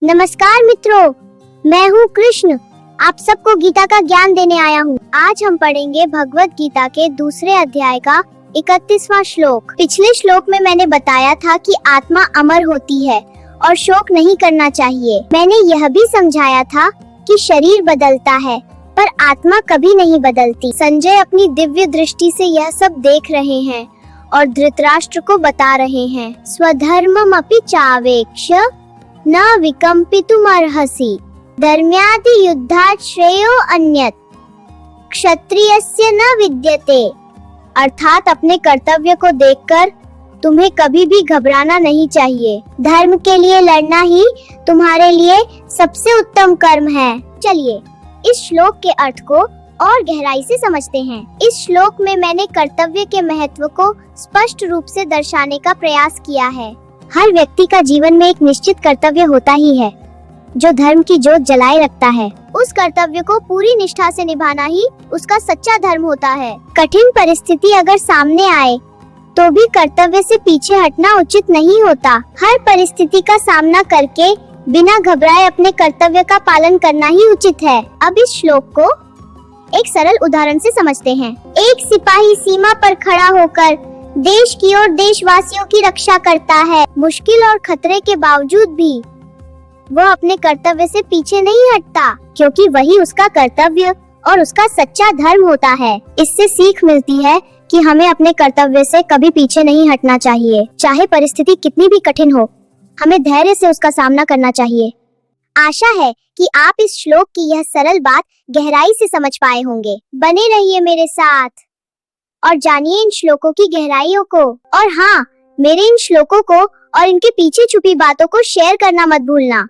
नमस्कार मित्रों, मैं हूँ कृष्ण। आप सबको गीता का ज्ञान देने आया हूँ। आज हम पढ़ेंगे भगवत गीता के दूसरे अध्याय का 31वां श्लोक। पिछले श्लोक में मैंने बताया था कि आत्मा अमर होती है और शोक नहीं करना चाहिए। मैंने यह भी समझाया था कि शरीर बदलता है पर आत्मा कभी नहीं बदलती। संजय अपनी दिव्य दृष्टि से यह सब देख रहे हैं और धृतराष्ट्र को बता रहे हैं, स्वधर्ममपि चावेक्ष न विकम्पितुमर्हसि धर्म्यादि युद्धात् श्रेयो अन्यत् क्षत्रियस्य न विद्यते। अर्थात अपने कर्तव्य को देखकर तुम्हें कभी भी घबराना नहीं चाहिए। धर्म के लिए लड़ना ही तुम्हारे लिए सबसे उत्तम कर्म है। चलिए इस श्लोक के अर्थ को और गहराई से समझते हैं। इस श्लोक में मैंने कर्तव्य के महत्व को स्पष्ट रूप से दर्शाने का प्रयास किया है। हर व्यक्ति का जीवन में एक निश्चित कर्तव्य होता ही है जो धर्म की जोत जलाए रखता है। उस कर्तव्य को पूरी निष्ठा से निभाना ही उसका सच्चा धर्म होता है। कठिन परिस्थिति अगर सामने आए तो भी कर्तव्य से पीछे हटना उचित नहीं होता। हर परिस्थिति का सामना करके बिना घबराए अपने कर्तव्य का पालन करना ही उचित है। अब इस श्लोक को एक सरल उदाहरण से समझते हैं। एक सिपाही सीमा पर खड़ा होकर देश की और देशवासियों की रक्षा करता है। मुश्किल और खतरे के बावजूद भी वह अपने कर्तव्य से पीछे नहीं हटता, क्योंकि वही उसका कर्तव्य और उसका सच्चा धर्म होता है। इससे सीख मिलती है कि हमें अपने कर्तव्य से कभी पीछे नहीं हटना चाहिए। चाहे परिस्थिति कितनी भी कठिन हो, हमें धैर्य से उसका सामना करना चाहिए। आशा है कि आप इस श्लोक की यह सरल बात गहराई से समझ पाए होंगे। बने रहिए मेरे साथ और जानिए इन श्लोकों की गहराइयों को। और हाँ, मेरे इन श्लोकों को और इनके पीछे छुपी बातों को शेयर करना मत भूलना।